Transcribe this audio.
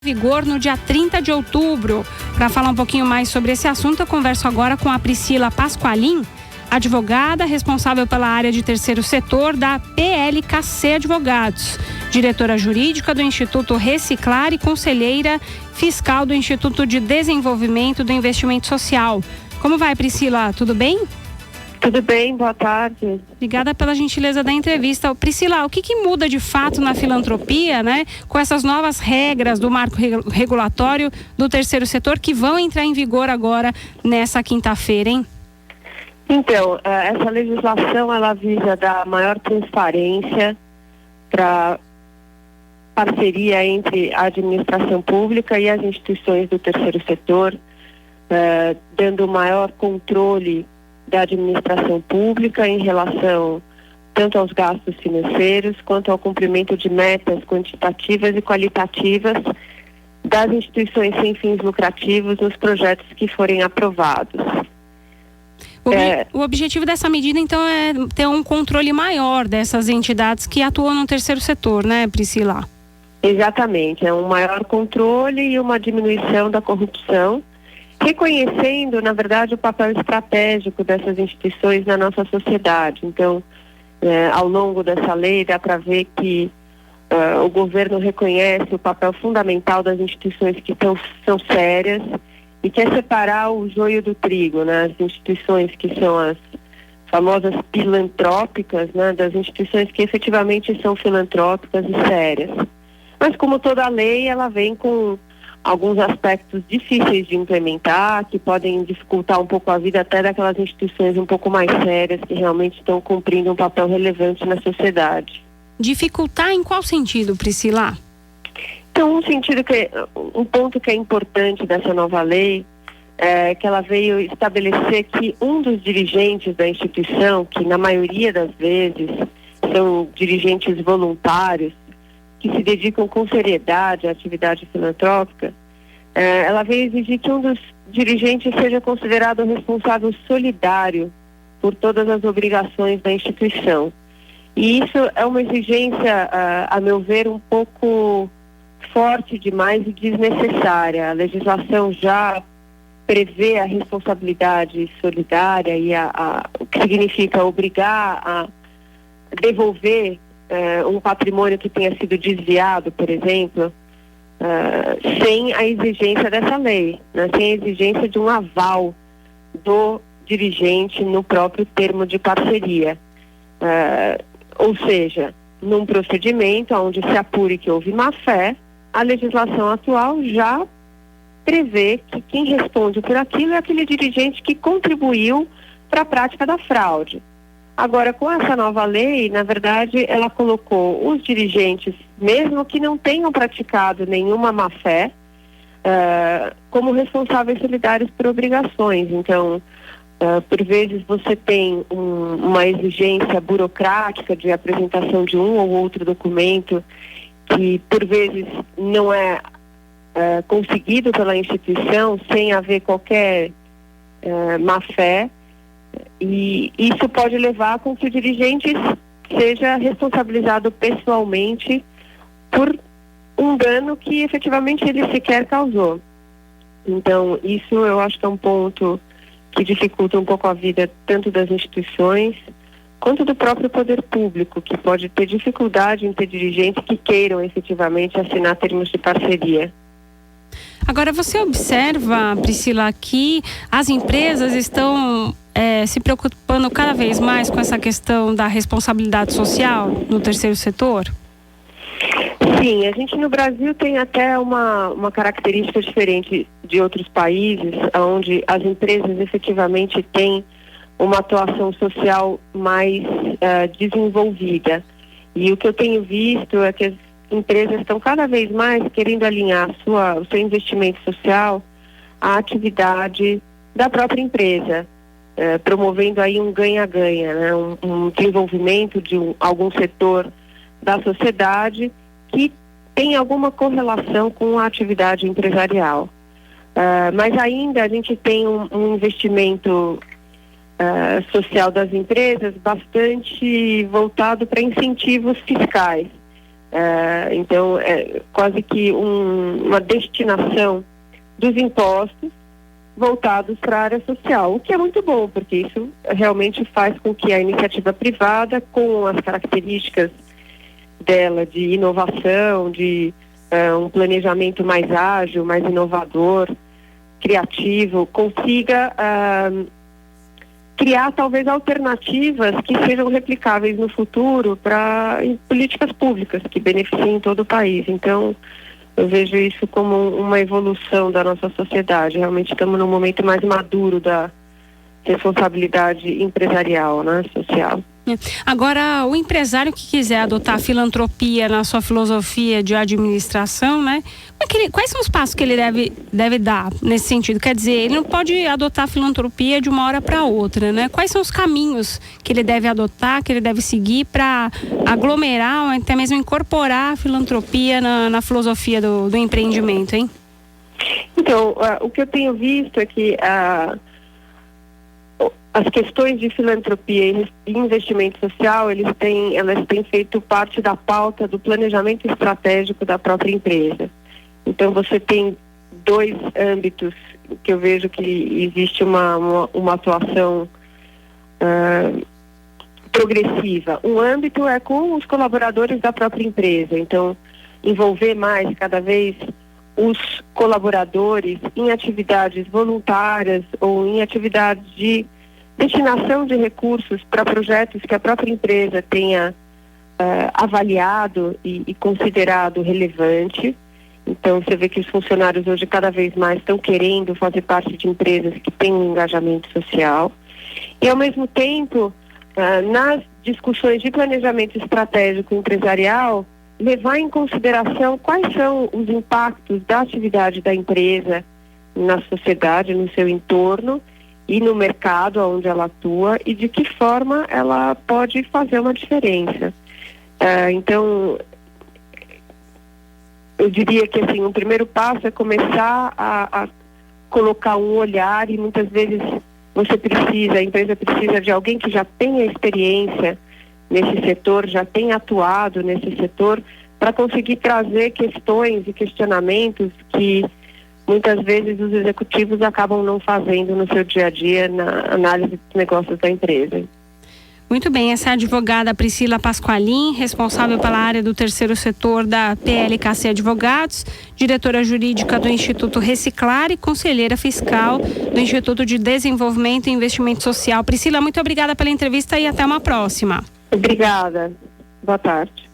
Vigor no dia 30 de outubro. Para falar um pouquinho mais sobre esse assunto, eu converso agora com a Priscila Pasqualin, advogada responsável pela área de terceiro setor da PLKC Advogados, diretora jurídica do Instituto Reciclar e conselheira fiscal do Instituto de Desenvolvimento do Investimento Social. Como vai, Priscila? Tudo bem? Tudo bem, boa tarde. Obrigada pela gentileza da entrevista. Priscila, o que muda de fato na filantropia, né, com essas novas regras do marco regulatório do terceiro setor que vão entrar em vigor agora nessa quinta-feira, hein? Então, essa legislação, ela visa dar maior transparência para parceria entre a administração pública e as instituições do terceiro setor, dando maior controle da administração pública em relação tanto aos gastos financeiros quanto ao cumprimento de metas quantitativas e qualitativas das instituições sem fins lucrativos nos projetos que forem aprovados. O objetivo dessa medida, então, é ter um controle maior dessas entidades que atuam no terceiro setor, né, Priscila? Exatamente, é um maior controle e uma diminuição da corrupção, reconhecendo, na verdade, o papel estratégico dessas instituições na nossa sociedade. Então, ao longo dessa lei, dá para ver que o governo reconhece o papel fundamental das instituições que são sérias e quer separar o joio do trigo, né? As instituições que são as famosas filantrópicas, né? Das instituições que efetivamente são filantrópicas e sérias. Mas, como toda lei, ela vem com alguns aspectos difíceis de implementar, que podem dificultar um pouco a vida até daquelas instituições um pouco mais sérias que realmente estão cumprindo um papel relevante na sociedade. Dificultar em qual sentido, Priscila? Então, um ponto que é importante dessa nova lei é que ela veio estabelecer que um dos dirigentes da instituição, que na maioria das vezes são dirigentes voluntários, que se dedicam com seriedade à atividade filantrópica, ela veio exigir que um dos dirigentes seja considerado responsável solidário por todas as obrigações da instituição. E isso é uma exigência, a meu ver, um pouco forte demais e desnecessária. A legislação já prevê a responsabilidade solidária e o que significa obrigar a devolver um patrimônio que tenha sido desviado, por exemplo, sem a exigência dessa lei, né? Sem a exigência de um aval do dirigente no próprio termo de parceria. Ou seja, num procedimento onde se apure que houve má-fé, a legislação atual já prevê que quem responde por aquilo é aquele dirigente que contribuiu para a prática da fraude. Agora, com essa nova lei, na verdade, ela colocou os dirigentes, mesmo que não tenham praticado nenhuma má-fé, como responsáveis solidários por obrigações. Então, por vezes você tem uma exigência burocrática de apresentação de um ou outro documento que, por vezes, não é conseguido pela instituição sem haver qualquer má-fé. E isso pode levar com que o dirigente seja responsabilizado pessoalmente por um dano que efetivamente ele sequer causou. Então, isso eu acho que é um ponto que dificulta um pouco a vida tanto das instituições quanto do próprio poder público, que pode ter dificuldade em ter dirigentes que queiram efetivamente assinar termos de parceria. Agora, você observa, Priscila, que as empresas estão se preocupando cada vez mais com essa questão da responsabilidade social no terceiro setor? Sim, a gente no Brasil tem até uma característica diferente de outros países, onde as empresas efetivamente têm uma atuação social mais desenvolvida. E o que eu tenho visto é que as empresas estão cada vez mais querendo alinhar o seu investimento social à atividade da própria empresa, promovendo aí um ganha-ganha, né? Um desenvolvimento de algum setor da sociedade que tem alguma correlação com a atividade empresarial. Mas ainda a gente tem um investimento social das empresas bastante voltado para incentivos fiscais. Então, é quase que uma destinação dos impostos voltados para a área social, o que é muito bom, porque isso realmente faz com que a iniciativa privada, com as características dela de inovação, de um planejamento mais ágil, mais inovador, criativo, consiga criar talvez alternativas que sejam replicáveis no futuro para políticas públicas que beneficiem todo o país. Então, eu vejo isso como uma evolução da nossa sociedade. Realmente estamos num momento mais maduro da responsabilidade empresarial, né, social. Agora, o empresário que quiser adotar a filantropia na sua filosofia de administração, né? Quais são os passos que ele deve dar nesse sentido? Quer dizer, ele não pode adotar a filantropia de uma hora para outra, né? Quais são os caminhos que ele deve adotar, que ele deve seguir para aglomerar ou até mesmo incorporar a filantropia na filosofia do empreendimento, hein? Então, o que eu tenho visto é que as questões de filantropia e investimento social, elas têm feito parte da pauta do planejamento estratégico da própria empresa. Então, você tem dois âmbitos que eu vejo que existe uma atuação progressiva. Um âmbito é com os colaboradores da própria empresa. Então, envolver mais, cada vez, os colaboradores em atividades voluntárias ou em atividades de destinação de recursos para projetos que a própria empresa tenha avaliado e considerado relevante. Então, você vê que os funcionários hoje cada vez mais estão querendo fazer parte de empresas que têm um engajamento social. E, ao mesmo tempo, nas discussões de planejamento estratégico empresarial, levar em consideração quais são os impactos da atividade da empresa na sociedade, no seu entorno, e no mercado onde ela atua e de que forma ela pode fazer uma diferença. Então, eu diria que assim, um primeiro passo é começar a colocar um olhar, e muitas vezes a empresa precisa de alguém que já tenha experiência nesse setor, já tenha atuado nesse setor, para conseguir trazer questões e questionamentos que muitas vezes os executivos acabam não fazendo no seu dia a dia na análise dos negócios da empresa. Muito bem, essa é a advogada Priscila Pasqualin, responsável pela área do terceiro setor da PLKC Advogados, diretora jurídica do Instituto Reciclar e conselheira fiscal do Instituto de Desenvolvimento e Investimento Social. Priscila, muito obrigada pela entrevista e até uma próxima. Obrigada. Boa tarde.